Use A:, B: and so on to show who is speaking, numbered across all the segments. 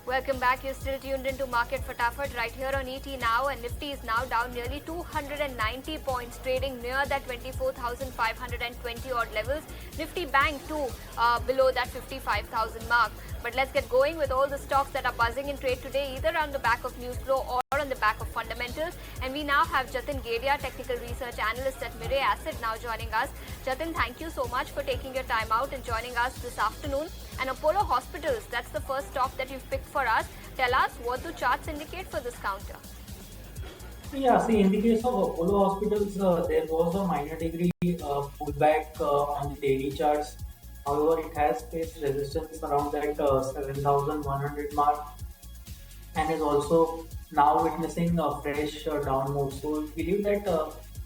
A: Welcome back. You're still tuned into Market Fatafat right here on ET Now, and Nifty is now down nearly 290 points, trading near that 24,520 odd levels. Nifty Bank too below that 55,000 mark. But let's get going with all the stocks that are buzzing in trade today, either on the back of news flow or on the back of fundamentals. And we now have Jatin Gedia, technical research analyst at Mirae Asset, now joining us. Jatin, thank you so much for taking your time out and joining us this afternoon. And Apollo Hospitals, that's the first stock that you've picked for us. Tell us, what do charts indicate for this counter?
B: Yeah, see, in the case of Apollo Hospitals, there was a minor degree pullback on the daily charts. However, it has faced resistance around that 7,100 mark and is also now witnessing a fresh down move. So, we believe that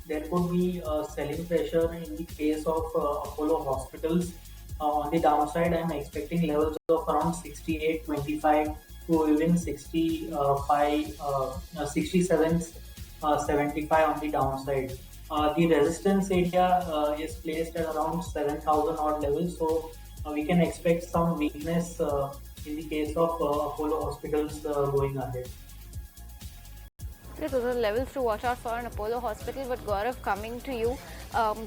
B: there could be selling pressure in the case of Apollo Hospitals. On the downside, I'm expecting levels of around 68.25 to even 67.75 on the downside. The resistance area is placed at around 7,000 odd levels, so we can expect some weakness in the case of Apollo Hospitals going ahead.
A: Okay, those are the levels to watch out for in Apollo Hospital. But Gaurav, coming to you,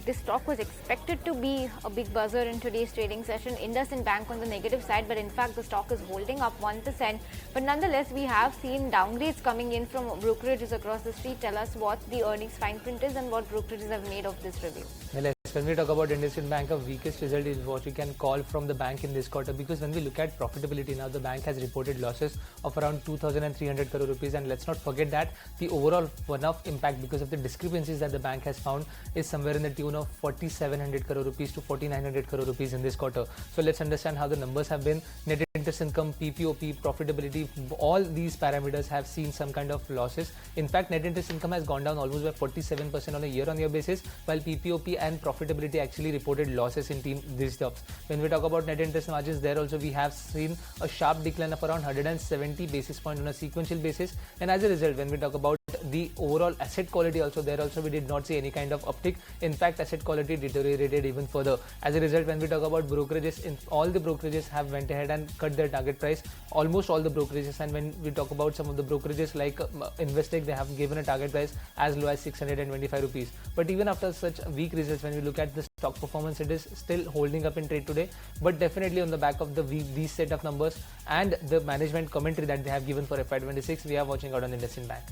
A: this stock was expected to be a big buzzer in today's trading session. IndusInd Bank on the negative side, but in fact the stock is holding up 1%. But nonetheless, we have seen downgrades coming in from brokerages across the street. Tell us what the earnings fine print is and what brokerages have made of this review.
C: Well, yes, when we talk about IndusInd Bank, a weakest result is what we can call from the bank in this quarter, because when we look at profitability now, the bank has reported losses of around 2,300 crore rupees, and let's not forget that the overall one-off impact because of the discrepancies that the bank has found is somewhere in the tune of 4,700 crore rupees to 4,900 crore rupees in this quarter. So let's understand how the numbers have been. Net interest income, PPOP, profitability, all these parameters have seen some kind of losses. In fact, net interest income has gone down almost by 47% on a year-on-year basis, while PPOP and profitability actually reported losses in these jobs. When we talk about net interest margins, there also we have seen a sharp decline of around 170 basis points on a sequential basis, and as a result, when we talk about the overall asset quality also, there also we did not see any kind of uptick. In fact, asset quality deteriorated even further. As a result, when we talk about brokerages, all the brokerages have went ahead and cut their target price, almost all the brokerages. And when we talk about some of the brokerages like Investec, they have given a target price as low as 625 rupees. But even after such weak results, when we look at the stock performance, it is still holding up in trade today. But definitely on the back of these set of numbers and the management commentary that they have given for FY26, we are watching out on IndusInd Bank.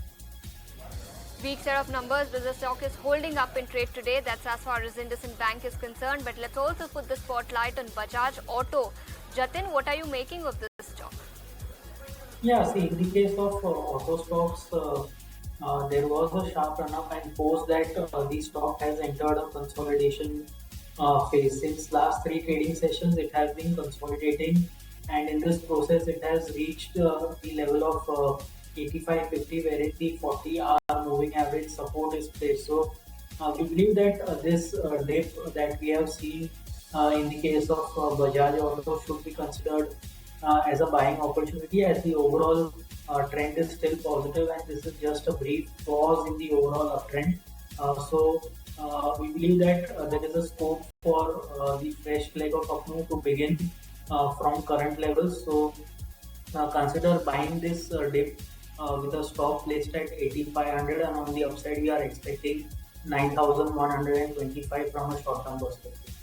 A: Weak set of numbers, but the stock is holding up in trade today. That's as far as IndusInd Bank is concerned. But let's also put the spotlight on Bajaj Auto. Jatin, what are you making of this stock?
B: Yeah, see, in the case of auto stocks, there was a sharp run-up, and post that the stock has entered a consolidation phase. Since last three trading sessions, it has been consolidating, and in this process, it has reached the level of 85.50, wherein the 40-hour moving average support is placed. So we believe that this dip that we have seen in the case of Bajaj Auto should be considered as a buying opportunity, as the overall trend is still positive, and this is just a brief pause in the overall uptrend. So we believe that there is a scope for the fresh leg of up move to begin from current levels. So consider buying this dip with a stop placed at 18,500, and on the upside we are expecting 9,125 from a short-term perspective.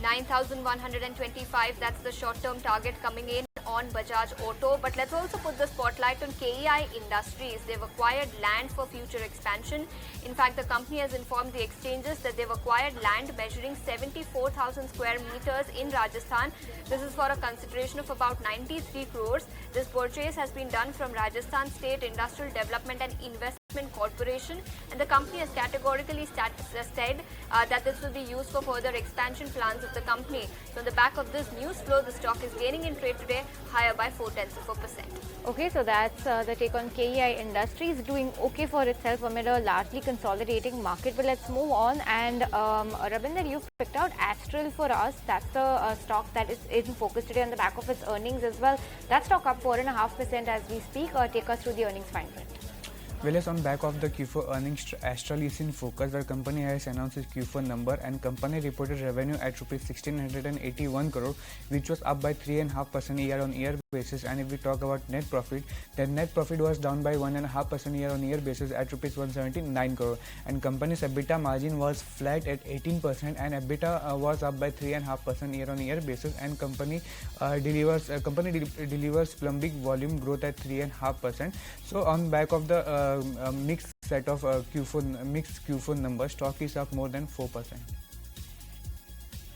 A: 9,125, that's the short-term target coming in on Bajaj Auto. But let's also put the spotlight on KEI Industries. They've acquired land for future expansion. In fact, the company has informed the exchanges that they've acquired land measuring 74,000 square meters in Rajasthan. This is for a consideration of about 93 crores. This purchase has been done from Rajasthan State Industrial Development and Investment Corporation, and the company has categorically said that this will be used for further expansion plans of the company. So on the back of this news flow, the stock is gaining in trade today, higher by 0.4%. Okay, so that's the take on KEI Industries, doing okay for itself amid a largely consolidating market. But let's move on, and Rabinder, you've picked out Astral for us. That's the stock that is in focus today on the back of its earnings as well. That stock up 4.5% as we speak. Take us through the earnings fine print.
D: Whereas on back of the Q4 earnings, Astral is in focus. The company has announced its Q4 number, and company reported revenue at rupees 1681 crore, which was up by 3.5% year-on-year basis. And if we talk about net profit, then net profit was down by 1.5% year-on-year basis at rupees 179 crore. And company's EBITDA margin was flat at 18%, and EBITDA was up by 3.5% year-on-year basis. And company delivers plumbing volume growth at 3.5%. So on back of the mixed set of Q4 numbers, stock is up more than 4%.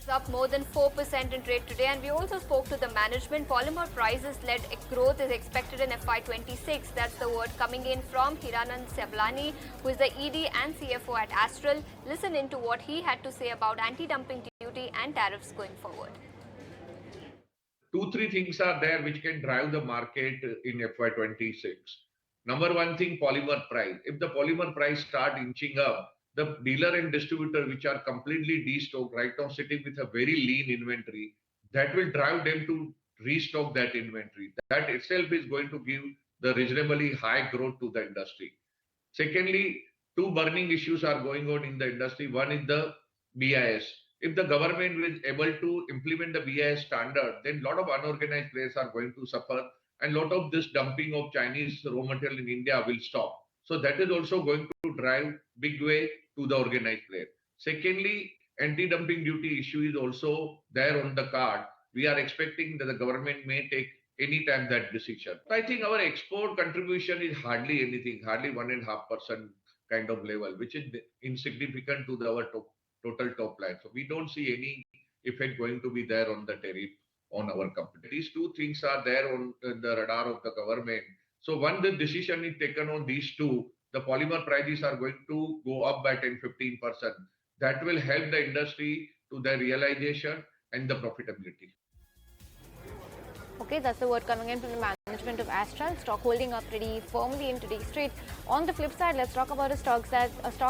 A: Up more than 4% in trade today, and we also spoke to the management. Polymer prices led growth is expected in FY26. That's the word coming in from Hiranand Sevlani, who is the ED and CFO at Astral. Listen into what he had to say about anti-dumping duty and tariffs going forward.
E: Two, three things are there which can drive the market in FY26. Number one thing, polymer price. If the polymer price start inching up, the dealer and distributor which are completely destocked right now sitting with a very lean inventory, that will drive them to restock that inventory. That itself is going to give the reasonably high growth to the industry. Secondly, two burning issues are going on in the industry. One is the BIS. If the government is able to implement the BIS standard, then a lot of unorganized players are going to suffer, and a lot of this dumping of Chinese raw material in India will stop. So that is also going to drive big way to the organized player. Secondly, anti-dumping duty issue is also there on the card. We are expecting that the government may take any time that decision. I think our export contribution is hardly anything, hardly 1.5% kind of level, which is insignificant to our total top line. So we don't see any effect going to be there on the tariff on our company. These two things are there on the radar of the government. So once the decision is taken on these two, the polymer prices are going to go up by 10-15%. That will help the industry to the realization and the profitability.
F: Okay, that's the word coming in from the management of Astral. Stock holding up pretty firmly in today's trade. On the flip side, let's talk about a stock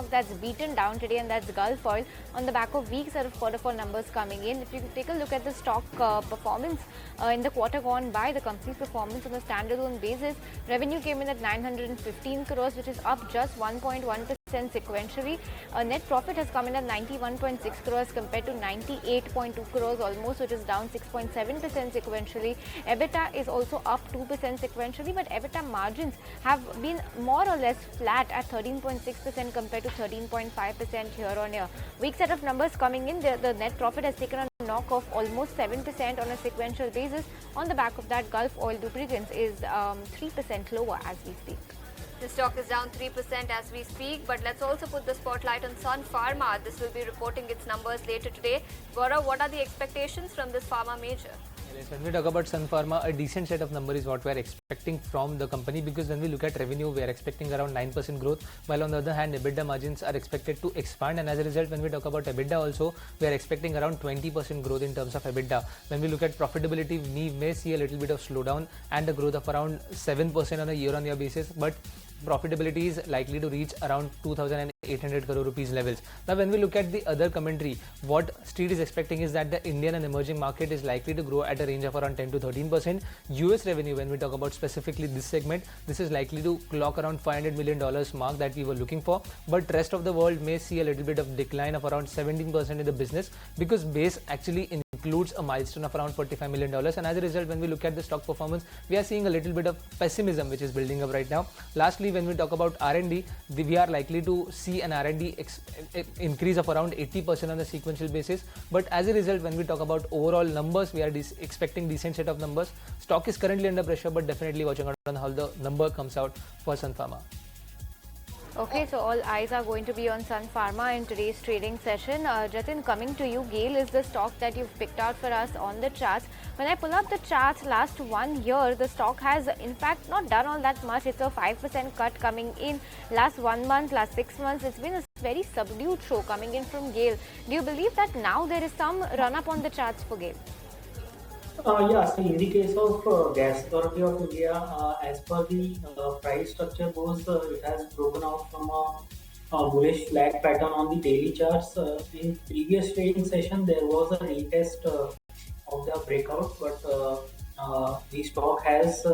F: that's beaten down today, and that's Gulf Oil, on the back of weak set of quarter-four numbers coming in. If you take a look at the stock performance in the quarter gone by, the company's performance on a standalone basis, revenue came in at 915 crores, which is up just 1.1%. Sequentially. Net profit has come in at 91.6 crores compared to 98.2 crores almost, which is down 6.7% sequentially. EBITDA is also up 2% sequentially, but EBITDA margins have been more or less flat at 13.6% compared to 13.5% year on year. Weak set of numbers coming in. The net profit has taken a knock of almost 7% on a sequential basis. On the back of that, Gulf Oil Lubricants is 3% lower as we speak.
A: The stock is down 3% as we speak, but let's also put the spotlight on Sun Pharma. This will be reporting its numbers later today. Gaurav, what are the expectations from this pharma major?
C: Yes, when we talk about Sun Pharma, a decent set of numbers is what we are expecting from the company, because when we look at revenue, we are expecting around 9% growth, while on the other hand, EBITDA margins are expected to expand, and as a result, when we talk about EBITDA also, we are expecting around 20% growth in terms of EBITDA. When we look at profitability, we may see a little bit of slowdown and a growth of around 7% on a year-on-year basis, but profitability is likely to reach around 2,800 crore rupees levels. Now, when we look at the other commentary, what Street is expecting is that the Indian and emerging market is likely to grow at a range of around 10 to 13%. US revenue, when we talk about specifically this segment, this is likely to clock around $500 million mark that we were looking for. But rest of the world may see a little bit of decline of around 17% in the business, because base actually includes a milestone of around $45 million. And as a result, when we look at the stock performance, we are seeing a little bit of pessimism which is building up right now. Lastly, when we talk about R&D, we are likely to see an R&D increase of around 80% on a sequential basis. But as a result, when we talk about overall numbers, we are expecting decent set of numbers. Stock is currently under pressure, but definitely watching out on how the number comes out for Sun Pharma.
F: Okay, so all eyes are going to be on Sun Pharma in today's trading session. Jatin, coming to you, GAIL is the stock that you've picked out for us on the charts. When I pull up the charts last 1 year, the stock has in fact not done all that much. It's a 5% cut coming in last 1 month, last 6 months. It's been a very subdued show coming in from GAIL. Do you believe that now there is some run up on the charts for GAIL?
B: Yeah, see, in the case of Gas Authority of India, as per the price structure goes, it has broken out from a bullish flag pattern on the daily charts. In previous trading session, there was a retest of the breakout, but the stock has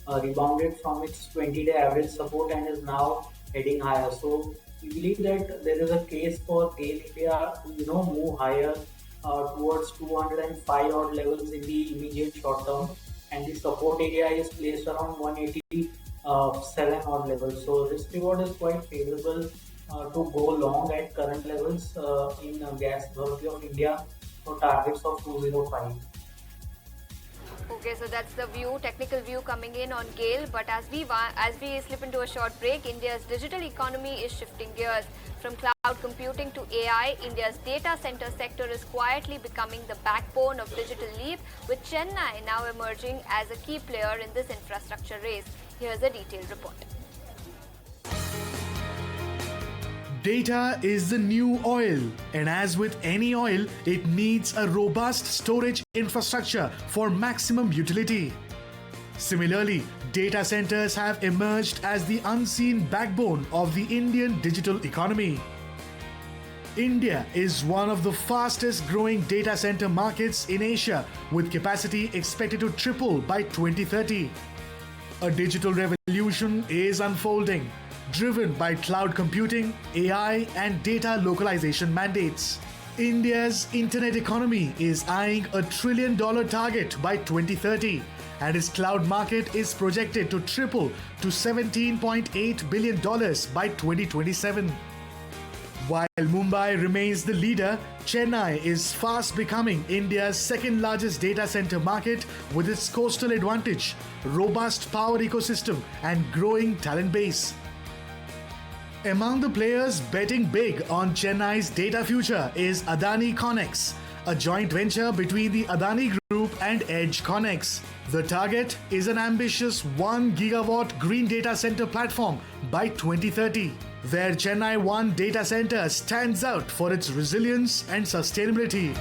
B: rebounded from its 20-day average support and is now heading higher. So we believe that there is a case for GAIL India to move higher towards 205 odd levels in the immediate short term, and the support area is placed around 187 odd levels. So risk reward is quite favorable to go long at current levels in Gas Authority of India for targets of 205.
A: Okay, so that's the view, technical view coming in on GAIL. But as we slip into a short break, India's digital economy is shifting gears from cloud computing to AI. India's data center sector is quietly becoming the backbone of digital leap, with Chennai now emerging as a key player in this infrastructure race. Here's a detailed report.
G: Data is the new oil, and as with any oil, it needs a robust storage infrastructure for maximum utility. Similarly, data centers have emerged as the unseen backbone of the Indian digital economy. India is one of the fastest growing data center markets in Asia, with capacity expected to triple by 2030. A digital revolution is unfolding, driven by cloud computing, AI, and data localization mandates. India's internet economy is eyeing a $1 trillion target by 2030, and its cloud market is projected to triple to $17.8 billion by 2027. While Mumbai remains the leader, Chennai is fast becoming India's second largest data center market with its coastal advantage, robust power ecosystem, and growing talent base. Among the players betting big on Chennai's data future is Adani Connex, a joint venture between the Adani Group and Edge Connex. The target is an ambitious 1 gigawatt green data center platform by 2030. Their Chennai 1 data center stands out for its resilience and sustainability.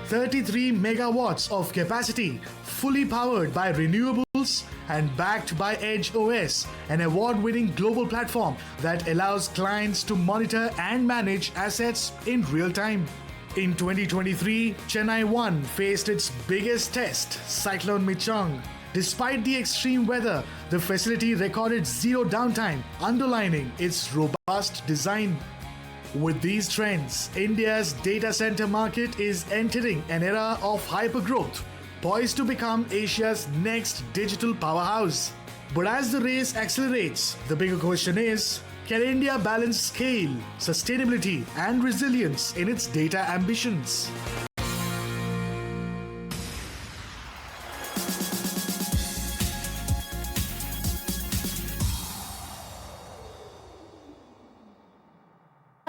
G: 33 megawatts of capacity, fully powered by renewables and backed by Edge OS, an award-winning global platform that allows clients to monitor and manage assets in real time. In 2023, Chennai 1 faced its biggest test, Cyclone Michong. Despite the extreme weather, the facility recorded zero downtime, underlining its robust design. With these trends, India's data center market is entering an era of hypergrowth, poised to become Asia's next digital powerhouse. But as the race accelerates, the bigger question is, can India balance scale, sustainability, and resilience in its data ambitions?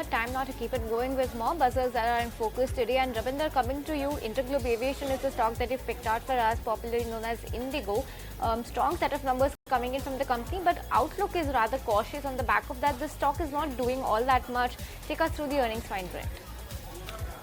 F: Time now to keep it going with more buzzers that are in focus today. And Ravinder, coming to you, Interglobe Aviation is the stock that you've picked out for us, popularly known as Indigo. Strong set of numbers coming in from the company, but outlook is rather cautious. On the back of that, the stock is not doing all that much. Take us through the earnings fine print.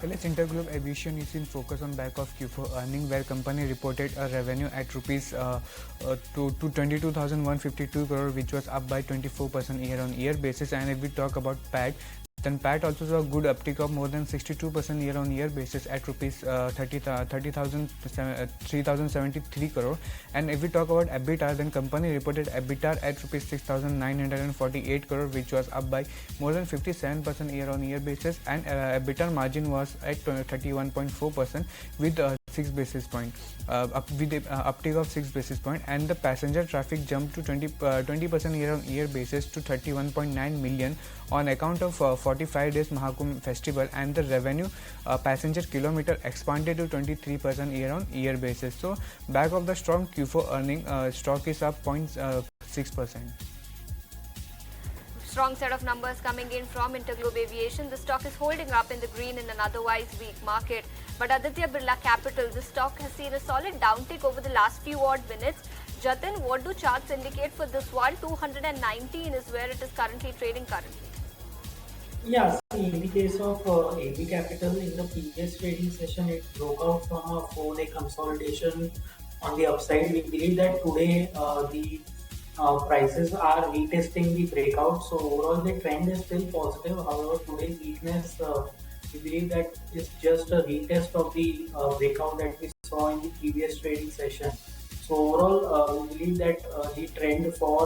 D: Well, Interglobe Aviation is in focus on back of Q4 earning, where company reported a revenue at rupees to 22,152 crore, which was up by 24% year-on-year basis. And if we talk about PAT, then PAT also saw a good uptick of more than 62% year-on-year basis at rupees 3,073 crore. And if we talk about EBITDA, then company reported EBITDA at rupees 6,948 crore, which was up by more than 57% year-on-year basis, and EBITDA margin was at 31.4% with 6 basis points, uptick of 6 basis point, and the passenger traffic jumped to 20% year-on-year basis to 31.9 million on account of 45 days Mahakumbh festival, and the revenue passenger kilometer expanded to 23% year-on-year basis. So back of the strong Q4 earning, stock is up 0.6%.
A: Strong set of numbers coming in from Interglobe Aviation. The stock is holding up in the green in an otherwise weak market. But Aditya Birla Capital, the stock has seen a solid downtick over the last few odd minutes. Jatin, what do charts indicate for this one? 219 is where it is currently trading currently.
B: Yeah, see, in the case of AB Capital, in the previous trading session, it broke out from a 4-day consolidation on the upside. We believe that today the prices are retesting the breakout. So overall, the trend is still positive. However, today's weakness, we believe that is just a retest of the breakout that we saw saw in the previous trading session. So overall, we believe that the trend for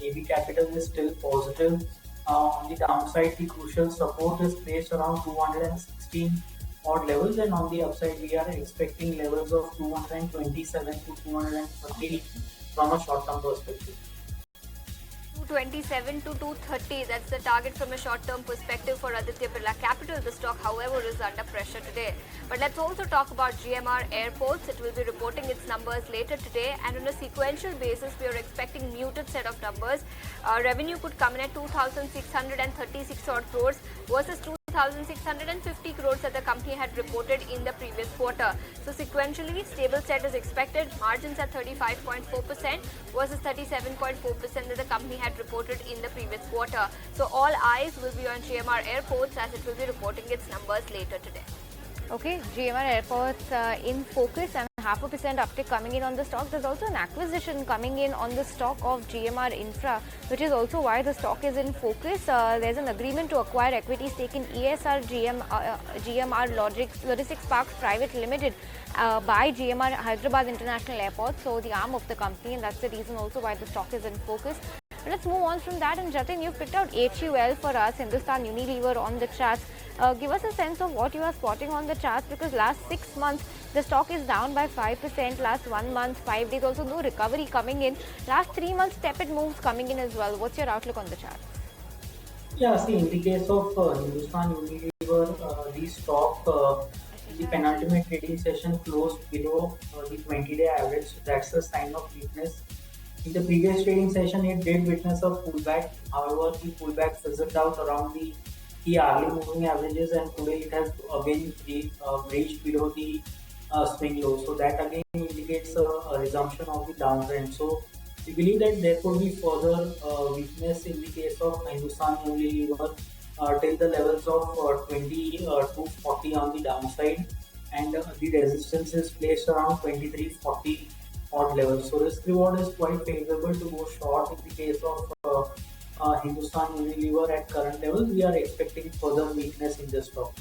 B: AB Capital is still positive. On the downside, the crucial support is placed around 216 odd levels, and on the upside, we are expecting levels of 227 to 230 from a short-term perspective.
A: 227 to 230, that's the target from a short-term perspective for Aditya Birla Capital. The stock, however, is under pressure today. But let's also talk about GMR Airports. It will be reporting its numbers later today, and on a sequential basis, we are expecting muted set of numbers. Revenue could come in at 2,636 odd crores versus 2,650 crores that the company had reported in the previous quarter. So sequentially, stable set is expected. Margins at 35.4% versus 37.4% that the company had reported in the previous quarter. So all eyes will be on GMR Airports as it will be reporting its numbers later today.
F: Okay, GMR Airports in focus and 0.5% uptick coming in on the stock. There's also an acquisition coming in on the stock of GMR Infra, which is also why the stock is in focus. There's an agreement to acquire equity stake in ESR GMR Logistics Parks Private Limited by GMR Hyderabad International Airport, so the arm of the company, and that's the reason also why the stock is in focus. But let's move on from that, and Jatin, you've picked out HUL for us, Hindustan Unilever, on the charts. Give us a sense of what you are spotting on the charts, because last 6 months the stock is down by 5%, last 1 month, 5 days also no recovery coming in, last 3 months tepid moves coming in as well. What's your outlook on the charts?
B: Yeah, see, in the case of Hindustan Unilever, the stock in the penultimate trading session closed below the 20-day average, so that's a sign of weakness. In the previous trading session, it did witness a pullback. However, the pullback fizzled out around the key hourly moving averages, and today it has again breached below the swing low. So that again indicates a resumption of the downtrend. So we believe that there could be further weakness in the case of Hindustan Unilever till the levels of 20 to 40 on the downside, and the resistance is placed around 2340 odd levels. So risk reward is quite favorable to go short in the case of Hindustan Unilever at current levels. We are expecting further weakness in the stock.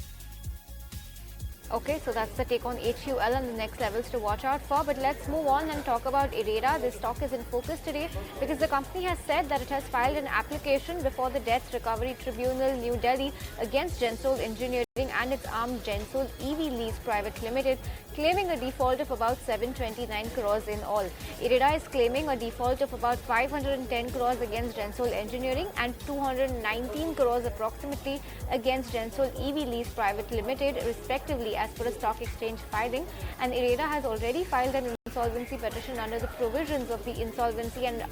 F: Okay, so that's the take on HUL and the next levels to watch out for. But let's move on and talk about IRERA. This stock is in focus today because the company has said that it has filed an application before the Debt Recovery Tribunal, New Delhi, against Gensol Engineering and its arm Gensol EV Lease Private Limited, claiming a default of about 729 crores in all. IRERA is claiming a default of about 510 crores against Gensol Engineering and 219 crores approximately against Gensol EV Lease Private Limited, respectively, as per a stock exchange filing. And IRERA has already filed an insolvency petition under the provisions of the Insolvency and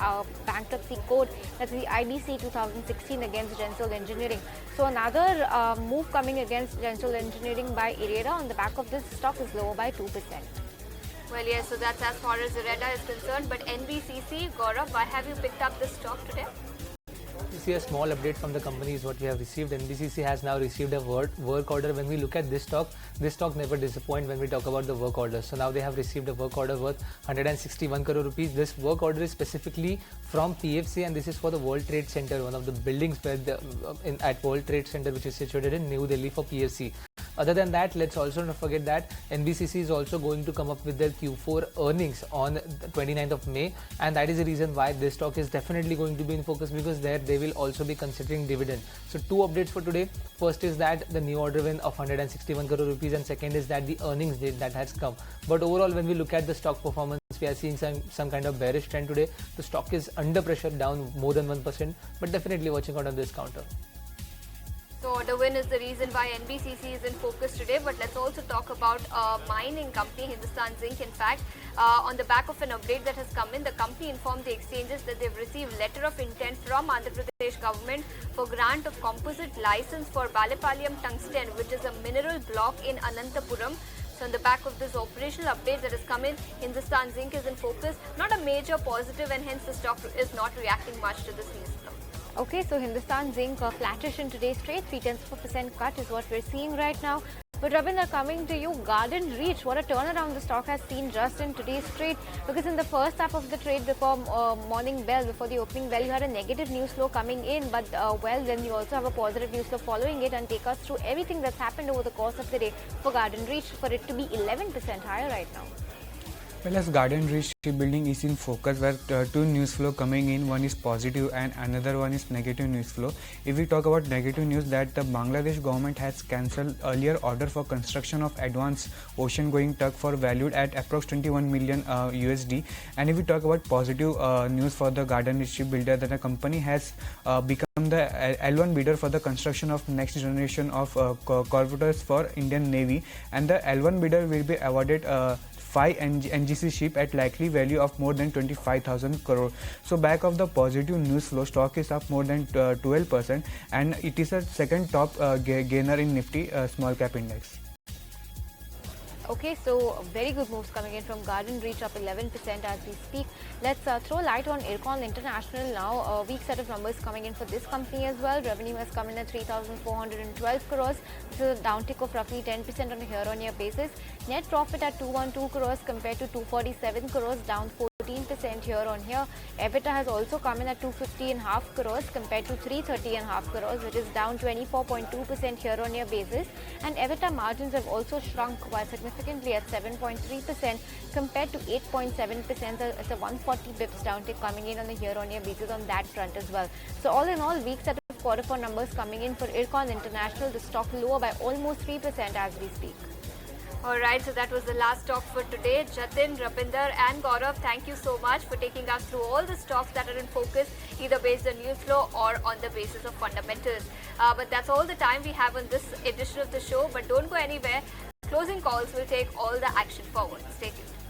F: Bankruptcy Code, that's the IBC 2016, against Gensol Engineering. So another move coming against Gensol Engineering by IRERA. On the back of this, stock is lower by 2%.
A: Well, yes, so that's as far as IRERA is concerned. But NBCC, Gaurav, why have you picked up this stock today?
C: You see, a small update from the company is what we have received. NBCC has now received a work order. When we look at this stock never disappoints when we talk about the work order. So now they have received a work order worth 161 crore rupees. This work order is specifically from PFC, and this is for the World Trade Center, one of the buildings where at World Trade Center, which is situated in New Delhi, for PFC. Other than that, let's also not forget that NBCC is also going to come up with their Q4 earnings on the 29th of May, and that is the reason why this stock is definitely going to be in focus, because there they will also be considering dividend. So two updates for today. First is that the new order win of 161 crore rupees, and second is that the earnings date that has come. But overall, when we look at the stock performance, we are seeing some kind of bearish trend today. The stock is under pressure, down more than 1%, but definitely watching out on this counter.
A: So the win is the reason why NBCC is in focus today. But let's also talk about a mining company, Hindustan Zinc. In fact, on the back of an update that has come in, the company informed the exchanges that they've received letter of intent from Andhra Pradesh government for grant of composite license for Balapalayam tungsten, which is a mineral block in Anantapuram. So on the back of this operational update that has come in, Hindustan Zinc is in focus. Not a major positive, and hence the stock is not reacting much to this news.
F: Okay, so Hindustan Zinc flattish in today's trade, 0.3% cut is what we're seeing right now. But Ravinder, coming to you, Garden Reach, what a turnaround the stock has seen just in today's trade, because in the first half of the trade before morning bell, before the opening bell, you had a negative news flow coming in, but well, then you also have a positive news flow following it, and take us through everything that's happened over the course of the day for Garden Reach for it to be 11% higher right now.
D: Well, as Garden Reach Shipbuilding is in focus, where two news flow coming in, one is positive and another one is negative news flow. If we talk about negative news, that the Bangladesh government has cancelled earlier order for construction of advanced ocean going tug for valued at approx 21 million USD. And if we talk about positive news for the Garden Reach Shipbuilder, that the company has become the L1 bidder for the construction of next generation of corvettes for Indian Navy, and the L1 bidder will be awarded 5 NGC ship at likely value of more than 25,000 crore. So back of the positive news flow, stock is up more than 12%, and it is a second top gainer in Nifty small cap index.
F: Okay, so very good moves coming in from Garden Reach, up 11% as we speak. Let's throw light on Ircon International now. A weak set of numbers coming in for this company as well. Revenue has come in at 3,412 crores. This is a downtick of roughly 10% on a year-on-year basis. Net profit at 212 crores compared to 247 crores, down 14% year-on-year. EBITDA has also come in at 250.5 crores compared to 330.5 crores, which is down 24.2% year-on-year basis. And EBITDA margins have also shrunk quite significantly at 7.3% compared to 8.7%. It's a 140 bips downtick coming in on the year-on-year basis on that front as well. So all in all, weak set of quarter four numbers coming in for Ircon International. The stock lower by almost 3% as we speak.
A: Alright, so that was the last talk for today. Jatin, Rapinder and Gaurav, thank you so much for taking us through all the stocks that are in focus, either based on news flow or on the basis of fundamentals. But that's all the time we have on this edition of the show. But don't go anywhere. Closing calls will take all the action forward. Stay tuned.